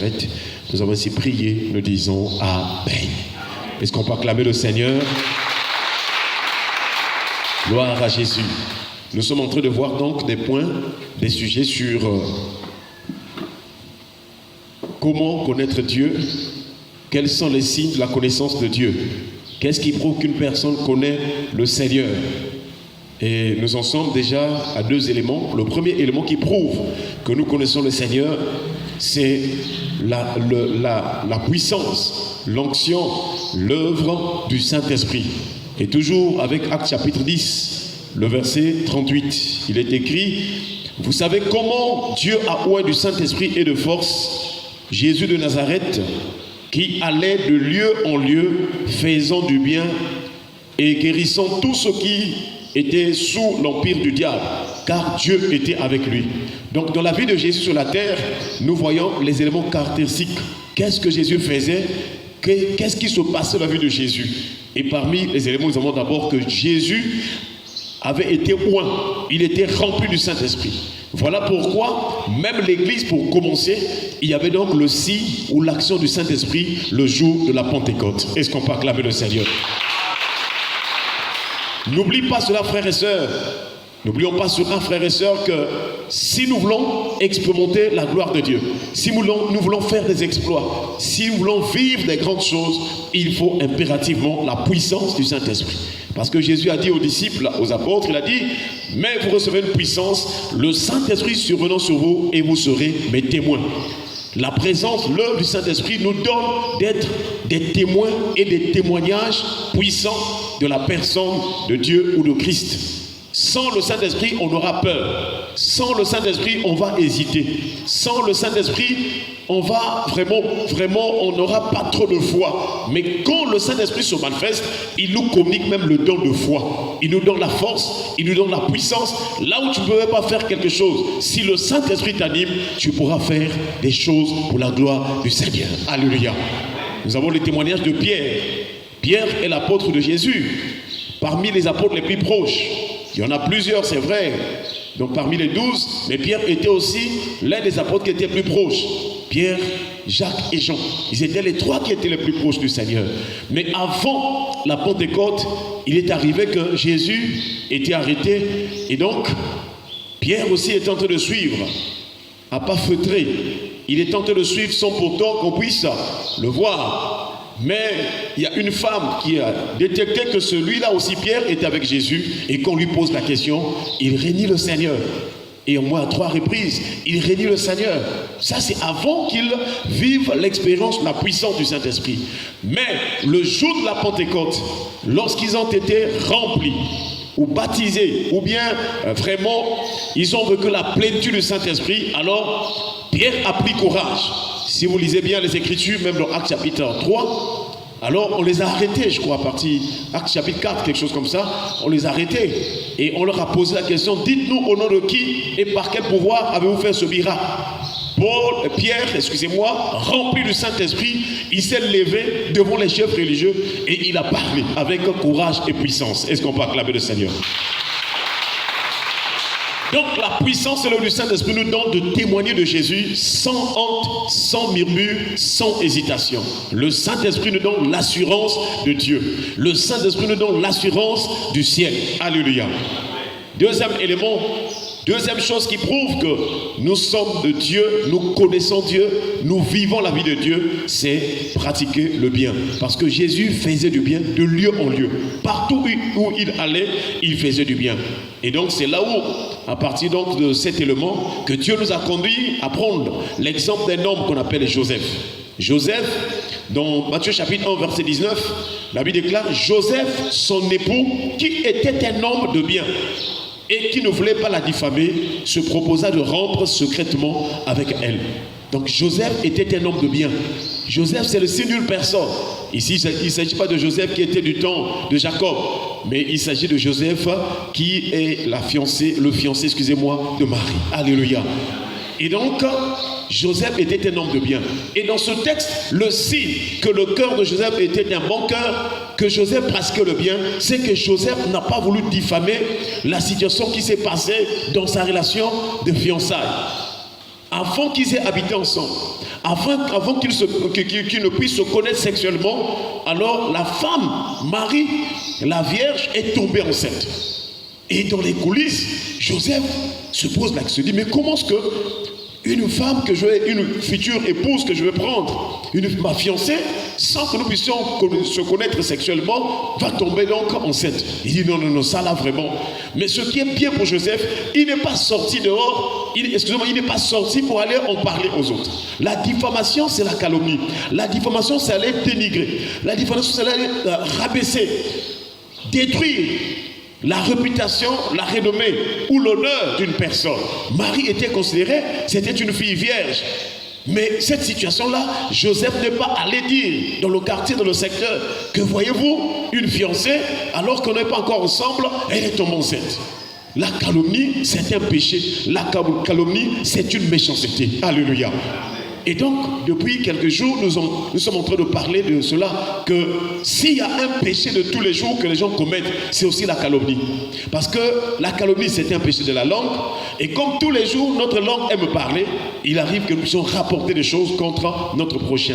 Nazareth. Nous avons ainsi prié, nous disons Amen. Est-ce qu'on peut acclamer le Seigneur? Gloire à Jésus. Nous sommes en train de voir donc des points, des sujets sur comment connaître Dieu, quels sont les signes de la connaissance de Dieu, qu'est-ce qui prouve qu'une personne connaît le Seigneur. Et nous en sommes déjà à deux éléments. Le premier élément qui prouve que nous connaissons le Seigneur, c'est la puissance, l'onction, l'œuvre du Saint-Esprit. Et toujours avec Actes chapitre 10, le verset 38, il est écrit: vous savez comment Dieu a oint du Saint-Esprit et de force Jésus de Nazareth, qui allait de lieu en lieu, faisant du bien et guérissant tous ceux qui étaient sous l'empire du diable, car Dieu était avec lui. Donc dans la vie de Jésus sur la terre, nous voyons les éléments caractéristiques. Qu'est-ce que Jésus faisait? Qu'est-ce qui se passait dans la vie de Jésus? Et parmi les éléments, nous avons d'abord que Jésus avait été oint, il était rempli du Saint-Esprit. Voilà pourquoi, même l'Église, pour commencer, il y avait donc le signe ou l'action du Saint-Esprit le jour de la Pentecôte. Est-ce qu'on peut acclamer le Seigneur? N'oublie pas cela, frères et sœurs. N'oublions pas cela, frères et sœurs, que si nous voulons expérimenter la gloire de Dieu, si nous voulons faire des exploits, si nous voulons vivre des grandes choses, il faut impérativement la puissance du Saint-Esprit. Parce que Jésus a dit aux disciples, aux apôtres, il a dit: mais vous recevez une puissance, le Saint-Esprit survenant sur vous, et vous serez mes témoins. La présence, l'œuvre du Saint-Esprit nous donne d'être des témoins et des témoignages puissants de la personne de Dieu ou de Christ. Sans le Saint-Esprit, on aura peur. Sans le Saint-Esprit, on va hésiter. Sans le Saint-Esprit, on va vraiment, on n'aura pas trop de foi. Mais quand le Saint-Esprit se manifeste, il nous communique même le don de foi. Il nous donne la force, il nous donne la puissance. Là où tu ne peux pas faire quelque chose, si le Saint-Esprit t'anime, tu pourras faire des choses pour la gloire du Seigneur. Alléluia. Nous avons le témoignage de Pierre. Pierre est l'apôtre de Jésus. Parmi les apôtres les plus proches. Il y en a plusieurs, c'est vrai. Donc parmi les 12, mais Pierre était aussi l'un des apôtres qui était plus proches. Pierre, Jacques et Jean. Ils étaient les trois qui étaient les plus proches du Seigneur. Mais avant la Pentecôte, il est arrivé que Jésus était arrêté. Et donc, Pierre aussi est en train de suivre, à pas feutrer. Il est en train de suivre sans pourtant qu'on puisse le voir. Mais il y a une femme qui a détecté que celui-là aussi, Pierre, était avec Jésus. Et qu'on lui pose la question, il renie le Seigneur. Et au moins à 3 reprises, il renie le Seigneur. Ça, c'est avant qu'il vive l'expérience, la puissance du Saint-Esprit. Mais le jour de la Pentecôte, lorsqu'ils ont été remplis, ou baptisés, ou bien vraiment, ils ont vécu la plénitude du Saint-Esprit, alors Pierre a pris courage. Si vous lisez bien les Écritures, même dans Actes chapitre 3, alors on les a arrêtés, je crois, à partir Actes chapitre 4, quelque chose comme ça, on les a arrêtés. Et on leur a posé la question: dites-nous au nom de qui et par quel pouvoir avez-vous fait ce miracle? Pierre, rempli du Saint-Esprit, il s'est levé devant les chefs religieux et il a parlé avec courage et puissance. Est-ce qu'on peut acclamer le Seigneur? Donc la puissance et l'œuvre du Saint-Esprit nous donne de témoigner de Jésus sans honte, sans murmure, sans hésitation. Le Saint-Esprit nous donne l'assurance de Dieu. Le Saint-Esprit nous donne l'assurance du ciel. Alléluia. Deuxième élément, deuxième chose qui prouve que nous sommes de Dieu, nous connaissons Dieu, nous vivons la vie de Dieu, c'est pratiquer le bien. Parce que Jésus faisait du bien de lieu en lieu. Partout où il allait, il faisait du bien. Et donc c'est là où, à partir donc de cet élément, que Dieu nous a conduit à prendre l'exemple d'un homme qu'on appelle Joseph. Joseph, dans Matthieu chapitre 1, verset 19, la Bible déclare: Joseph, son époux, qui était un homme de bien, et qui ne voulait pas la diffamer, se proposa de rompre secrètement avec elle. Donc Joseph était un homme de bien. Joseph, c'est le signe d'une personne. Ici, il ne s'agit pas de Joseph qui était du temps de Jacob, mais il s'agit de Joseph qui est le fiancé, de Marie. Alléluia. Et donc, Joseph était un homme de bien. Et dans ce texte, le signe que le cœur de Joseph était un bon cœur, que Joseph pratiquait le bien, c'est que Joseph n'a pas voulu diffamer la situation qui s'est passée dans sa relation de fiançailles. avant qu'ils aient habité ensemble, avant qu'ils ne puissent se connaître sexuellement, alors la femme, Marie, la Vierge, est tombée enceinte. Et dans les coulisses, Joseph se pose la question, se dit, mais comment est-ce que une femme que je vais, une future épouse que je vais prendre, ma fiancée, sans que nous puissions se connaître sexuellement, va tomber donc enceinte. Il dit non, non, non, ça là vraiment. Mais ce qui est bien pour Joseph, il n'est pas sorti dehors, il n'est pas sorti pour aller en parler aux autres. La diffamation, c'est la calomnie. La diffamation, c'est aller dénigrer. La diffamation, c'est aller rabaisser, détruire la réputation, la renommée ou l'honneur d'une personne. Marie était considérée, c'était une fille vierge. Mais cette situation-là, Joseph n'est pas allé dire dans le quartier, dans le secteur, que voyez-vous, une fiancée, alors qu'on n'est pas encore ensemble, elle est tombée enceinte. La calomnie, c'est un péché. La calomnie, c'est une méchanceté. Alléluia. Et donc, depuis quelques jours, nous sommes en train de parler de cela, que s'il y a un péché de tous les jours que les gens commettent, c'est aussi la calomnie. Parce que la calomnie, c'est un péché de la langue. Et comme tous les jours, notre langue aime parler, il arrive que nous puissions rapporter des choses contre notre prochain.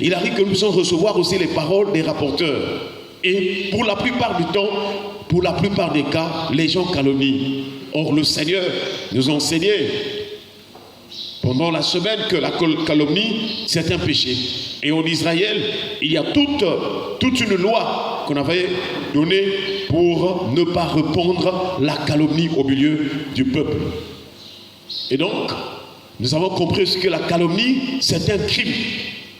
Il arrive que nous puissions recevoir aussi les paroles des rapporteurs. Et pour la plupart du temps, pour la plupart des cas, les gens calomnient. Or, le Seigneur nous a enseigné pendant la semaine que la calomnie, c'est un péché. Et en Israël, il y a toute une loi qu'on avait donnée pour ne pas répandre la calomnie au milieu du peuple. Et donc, nous avons compris ce que la calomnie, c'est un crime.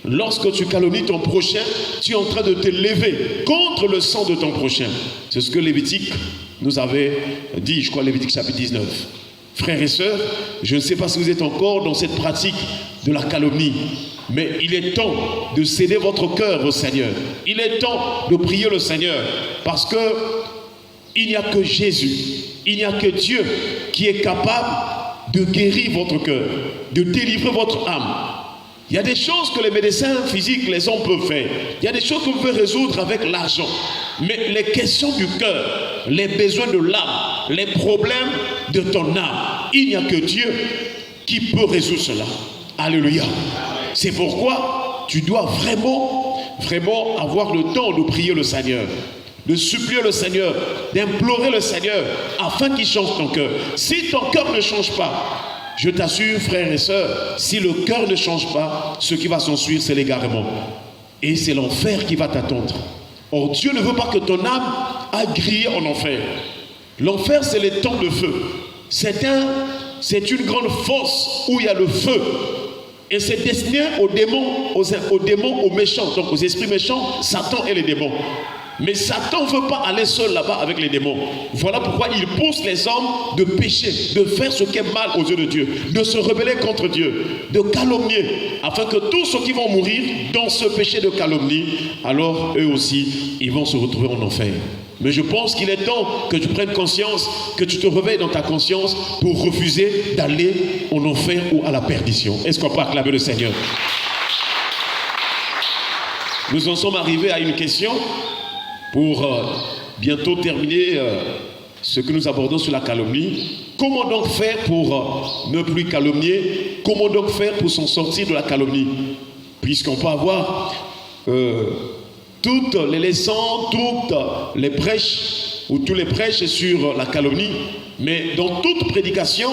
Lorsque tu calomnies ton prochain, tu es en train de te lever contre le sang de ton prochain. C'est ce que Lévitique nous avait dit, je crois Lévitique chapitre 19. Frères et sœurs, je ne sais pas si vous êtes encore dans cette pratique de la calomnie, mais il est temps de céder votre cœur au Seigneur. Il est temps de prier le Seigneur, parce que il n'y a que Jésus, il n'y a que Dieu qui est capable de guérir votre cœur, de délivrer votre âme. Il y a des choses que les médecins physiques, les hommes peuvent faire. Il y a des choses que vous pouvez résoudre avec l'argent. Mais les questions du cœur, les besoins de l'âme, les problèmes de ton âme, il n'y a que Dieu qui peut résoudre cela. Alléluia. C'est pourquoi tu dois vraiment avoir le temps de prier le Seigneur, de supplier le Seigneur, d'implorer le Seigneur afin qu'il change ton cœur. Si ton cœur ne change pas, je t'assure, frères et sœurs, si le cœur ne change pas, ce qui va s'ensuivre, c'est l'égarement. Et c'est l'enfer qui va t'attendre. Or, Dieu ne veut pas que ton âme aille griller en enfer. L'enfer, c'est les temps de feu. C'est une grande fosse où il y a le feu. Et c'est destiné aux démons, aux méchants, donc aux esprits méchants, Satan et les démons. Mais Satan ne veut pas aller seul là-bas avec les démons. Voilà pourquoi il pousse les hommes de pécher, de faire ce qui est mal aux yeux de Dieu, de se rebeller contre Dieu, de calomnier, afin que tous ceux qui vont mourir dans ce péché de calomnie, alors eux aussi, ils vont se retrouver en enfer. Mais je pense qu'il est temps que tu prennes conscience, que tu te réveilles dans ta conscience pour refuser d'aller en enfer ou à la perdition. Est-ce qu'on peut acclamer le Seigneur? Nous en sommes arrivés à une question pour bientôt terminer ce que nous abordons sur la calomnie. Comment donc faire pour ne plus calomnier? Comment donc faire pour s'en sortir de la calomnie? Puisqu'on peut avoir toutes les leçons, toutes les prêches, ou tous les prêches sur la calomnie, mais dans toute prédication,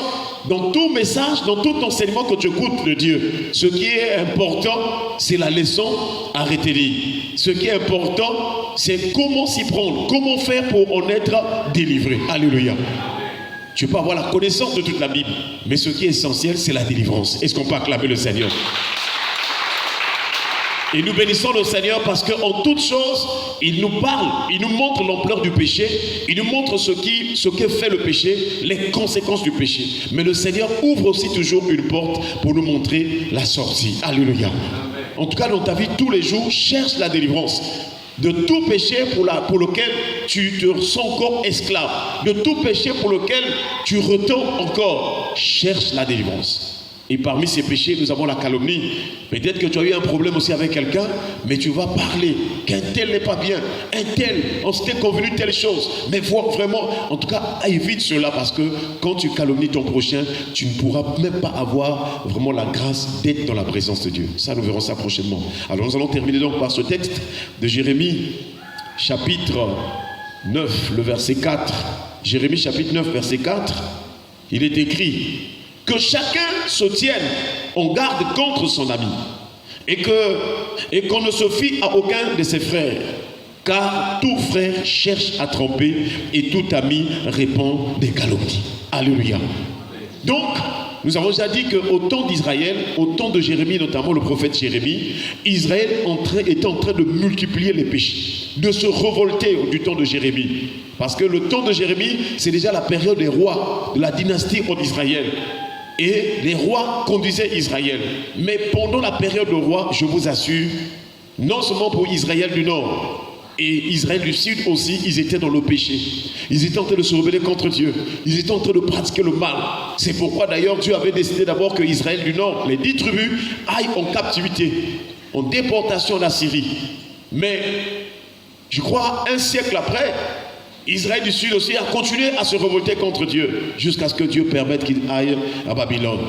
dans tout message, dans tout enseignement que tu écoutes de Dieu, ce qui est important, c'est la leçon à retenir. Ce qui est important, c'est comment s'y prendre, comment faire pour en être délivré. Alléluia. Tu peux avoir la connaissance de toute la Bible, mais ce qui est essentiel, c'est la délivrance. Est-ce qu'on peut acclamer le Seigneur? Et nous bénissons le Seigneur parce qu'en toute chose, il nous parle, il nous montre l'ampleur du péché, il nous montre ce que fait le péché, les conséquences du péché. Mais le Seigneur ouvre aussi toujours une porte pour nous montrer la sortie. Alléluia. En tout cas, dans ta vie, tous les jours, cherche la délivrance. De tout péché pour lequel tu te sens encore esclave. De tout péché pour lequel tu retombes encore. Cherche la délivrance. Et parmi ces péchés, nous avons la calomnie. Peut-être que tu as eu un problème aussi avec quelqu'un, mais tu vas parler qu'un tel n'est pas bien, un tel, on s'était convenu telle chose. Mais vraiment, en tout cas, évite cela parce que quand tu calomnies ton prochain, tu ne pourras même pas avoir vraiment la grâce d'être dans la présence de Dieu. Ça, nous verrons ça prochainement. Alors nous allons terminer donc par ce texte de Jérémie, chapitre 9, le verset 4. Jérémie, chapitre 9, verset 4. Il est écrit que chacun se tienne en garde contre son ami et qu'on ne se fie à aucun de ses frères, car tout frère cherche à tromper et tout ami répand des calomnies. Alléluia. Donc, nous avons déjà dit qu'au temps d'Israël, au temps de Jérémie, notamment le prophète Jérémie, Israël était en train de multiplier les péchés, de se révolter du temps de Jérémie. Parce que le temps de Jérémie, c'est déjà la période des rois, de la dynastie d'Israël. Et les rois conduisaient Israël. Mais pendant la période de rois, je vous assure, non seulement pour Israël du Nord, et Israël du Sud aussi, ils étaient dans le péché. Ils étaient en train de se rebeller contre Dieu. Ils étaient en train de pratiquer le mal. C'est pourquoi d'ailleurs Dieu avait décidé d'abord que Israël du Nord, les 10 tribus, aillent en captivité, en déportation en Assyrie. Mais, je crois, un siècle après, Israël du Sud aussi a continué à se révolter contre Dieu, jusqu'à ce que Dieu permette qu'il aille à Babylone.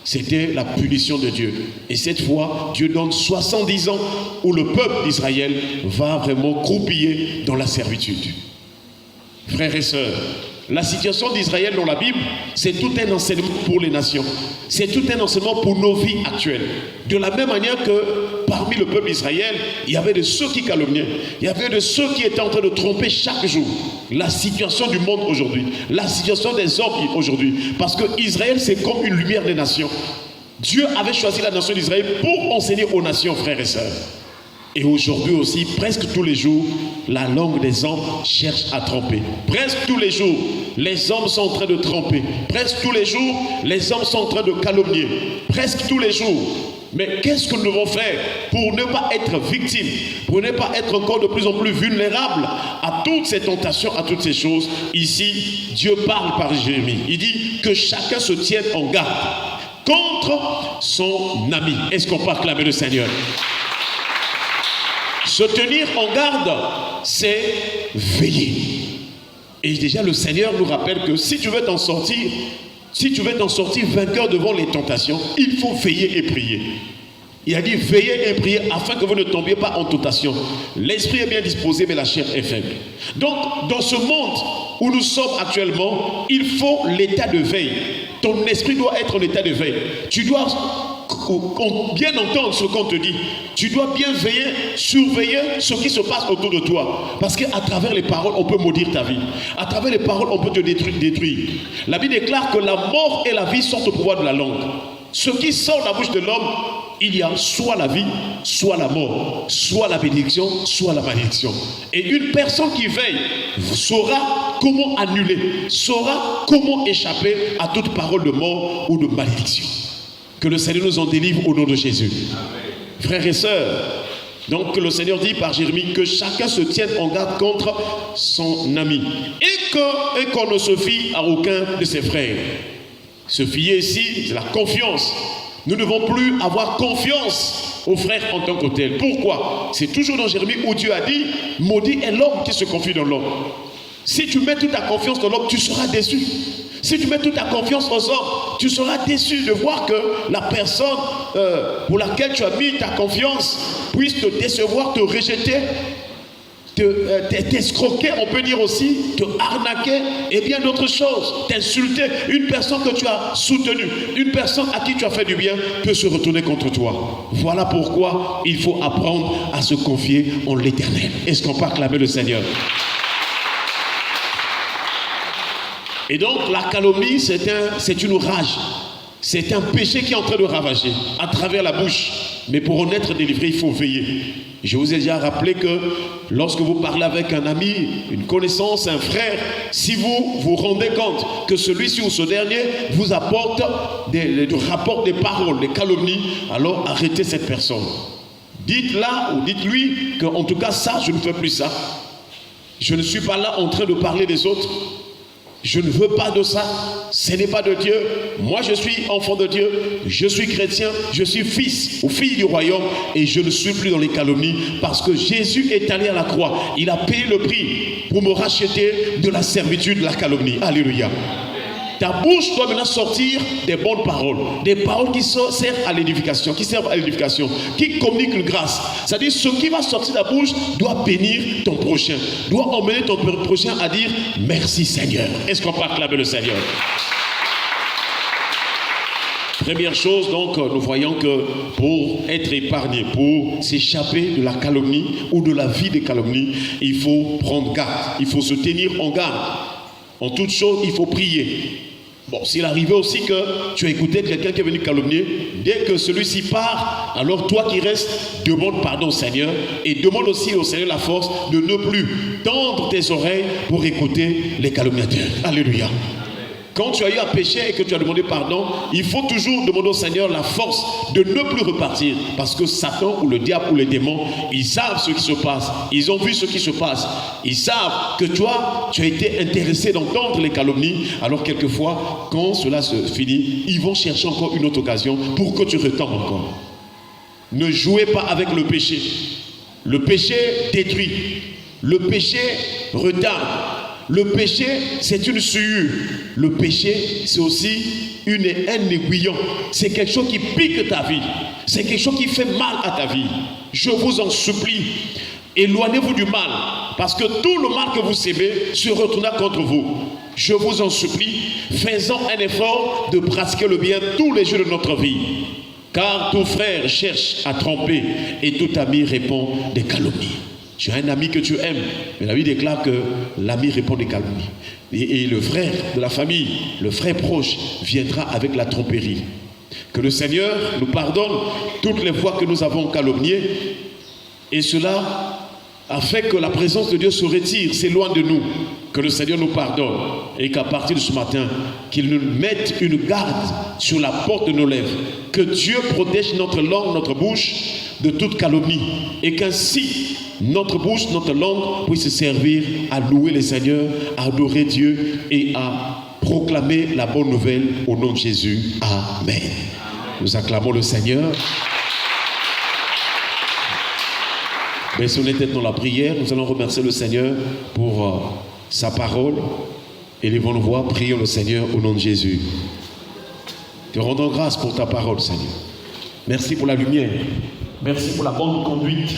C'était la punition de Dieu. Et cette fois, Dieu donne 70 ans où le peuple d'Israël va vraiment croupiller dans la servitude. Frères et sœurs, la situation d'Israël dans la Bible, c'est tout un enseignement pour les nations. C'est tout un enseignement pour nos vies actuelles. De la même manière que parmi le peuple d'Israël, il y avait de ceux qui calomniaient. Il y avait de ceux qui étaient en train de tromper chaque jour. La situation du monde aujourd'hui, la situation des hommes aujourd'hui. Parce que Israël, c'est comme une lumière des nations. Dieu avait choisi la nation d'Israël pour enseigner aux nations, frères et sœurs. Et aujourd'hui aussi, presque tous les jours, la langue des hommes cherche à tromper. Presque tous les jours, les hommes sont en train de tromper. Presque tous les jours, les hommes sont en train de calomnier. Presque tous les jours. Mais qu'est-ce que nous devons faire pour ne pas être victimes, pour ne pas être encore de plus en plus vulnérables à toutes ces tentations, à toutes ces choses? Ici, Dieu parle par Jérémie. Il dit que chacun se tienne en garde contre son ami. Est-ce qu'on peut acclamer le Seigneur? Se tenir en garde, c'est veiller. Et déjà le Seigneur nous rappelle que si tu veux t'en sortir, vainqueur devant les tentations, il faut veiller et prier. Il a dit veillez et priez afin que vous ne tombiez pas en tentation. L'esprit est bien disposé, mais la chair est faible. Donc, dans ce monde où nous sommes actuellement, il faut l'état de veille. Ton esprit doit être en état de veille. Tu dois bien entendre ce qu'on te dit. Tu dois bien veiller, surveiller ce qui se passe autour de toi. Parce qu'à travers les paroles, on peut maudire ta vie. À travers les paroles, on peut te détruire. La Bible déclare que la mort et la vie sont au pouvoir de la langue. Ce qui sort de la bouche de l'homme, il y a soit la vie, soit la mort, soit la bénédiction, soit la malédiction. Et une personne qui veille saura comment annuler, saura comment échapper à toute parole de mort ou de malédiction. Que le Seigneur nous en délivre au nom de Jésus. Amen. Frères et sœurs, donc le Seigneur dit par Jérémie que chacun se tienne en garde contre son ami et qu'on ne se fie à aucun de ses frères. Se fier ici, c'est la confiance. Nous ne devons plus avoir confiance aux frères en tant que tels. Pourquoi? C'est toujours dans Jérémie où Dieu a dit maudit est l'homme qui se confie dans l'homme. Si tu mets toute ta confiance dans l'homme, tu seras déçu. Si tu mets toute ta confiance aux hommes, tu seras déçu de voir que la personne pour laquelle tu as mis ta confiance puisse te décevoir, te rejeter, t'escroquer, on peut dire aussi, te arnaquer et bien d'autres choses, t'insulter. Une personne que tu as soutenue, une personne à qui tu as fait du bien peut se retourner contre toi. Voilà pourquoi il faut apprendre à se confier en l'Éternel. Est-ce qu'on peut acclamer le Seigneur? Et donc la calomnie, c'est une rage. C'est un péché qui est en train de ravager à travers la bouche. Mais pour en être délivré, il faut veiller. Je vous ai déjà rappelé que lorsque vous parlez avec un ami, une connaissance, un frère, si vous vous rendez compte que celui-ci ou ce dernier vous apporte rapporte des paroles, des calomnies, alors arrêtez cette personne. Dites-la ou dites-lui qu'en tout cas ça, je ne fais plus ça. Je ne suis pas là en train de parler des autres. Je ne veux pas de ça. Ce n'est pas de Dieu. Moi, je suis enfant de Dieu. Je suis chrétien. Je suis fils ou fille du royaume. Et je ne suis plus dans les calomnies parce que Jésus est allé à la croix. Il a payé le prix pour me racheter de la servitude, de la calomnie. Alléluia. Ta bouche doit maintenant sortir des bonnes paroles. Des paroles qui servent à l'édification. Qui communiquent une grâce. C'est-à-dire, ce qui va sortir de ta bouche doit bénir ton prochain. Doit emmener ton prochain à dire merci Seigneur. Est-ce qu'on peut acclamer le Seigneur? Première chose, donc, nous voyons que pour être épargné, pour s'échapper de la calomnie ou de la vie de calomnie, il faut prendre garde. Il faut se tenir en garde. En toute chose, il faut prier. Bon, s'il arrivait aussi que tu as écouté quelqu'un qui est venu calomnier, dès que celui-ci part, alors toi qui restes, demande pardon au Seigneur et demande aussi au Seigneur la force de ne plus tendre tes oreilles pour écouter les calomniateurs. Alléluia. Quand tu as eu à pécher et que tu as demandé pardon, il faut toujours demander au Seigneur la force de ne plus repartir. Parce que Satan ou le diable ou les démons, ils savent ce qui se passe. Ils ont vu ce qui se passe. Ils savent que toi, tu as été intéressé d'entendre les calomnies. Alors quelquefois, quand cela se finit, ils vont chercher encore une autre occasion pour que tu retombes encore. Ne jouez pas avec le péché. Le péché détruit. Le péché retarde. Le péché, c'est une souillure. Le péché, c'est aussi un aiguillon. C'est quelque chose qui pique ta vie. C'est quelque chose qui fait mal à ta vie. Je vous en supplie, éloignez-vous du mal. Parce que tout le mal que vous sémez se retournera contre vous. Je vous en supplie, faisons un effort de pratiquer le bien tous les jours de notre vie. Car tout frère cherche à tromper et tout ami répond des calomnies. Tu as un ami que tu aimes, mais la Bible déclare que l'ami répond des calomnies. Et le frère de la famille, le frère proche, viendra avec la tromperie. Que le Seigneur nous pardonne toutes les fois que nous avons calomnié. Et cela a fait que la présence de Dieu se retire, s'éloigne de nous. Que le Seigneur nous pardonne. Et qu'à partir de ce matin, qu'il nous mette une garde sur la porte de nos lèvres. Que Dieu protège notre langue, notre bouche de toute calomnie. Et qu'ainsi, notre bouche, notre langue puisse servir à louer le Seigneur, à adorer Dieu et à proclamer la bonne nouvelle au nom de Jésus. Amen. Nous acclamons le Seigneur. Baissons les têtes dans la prière. Nous allons remercier le Seigneur pour sa parole. Élevons nos voix, prions le Seigneur au nom de Jésus. Te rendons grâce pour ta parole, Seigneur. Merci pour la lumière. Merci pour la bonne conduite.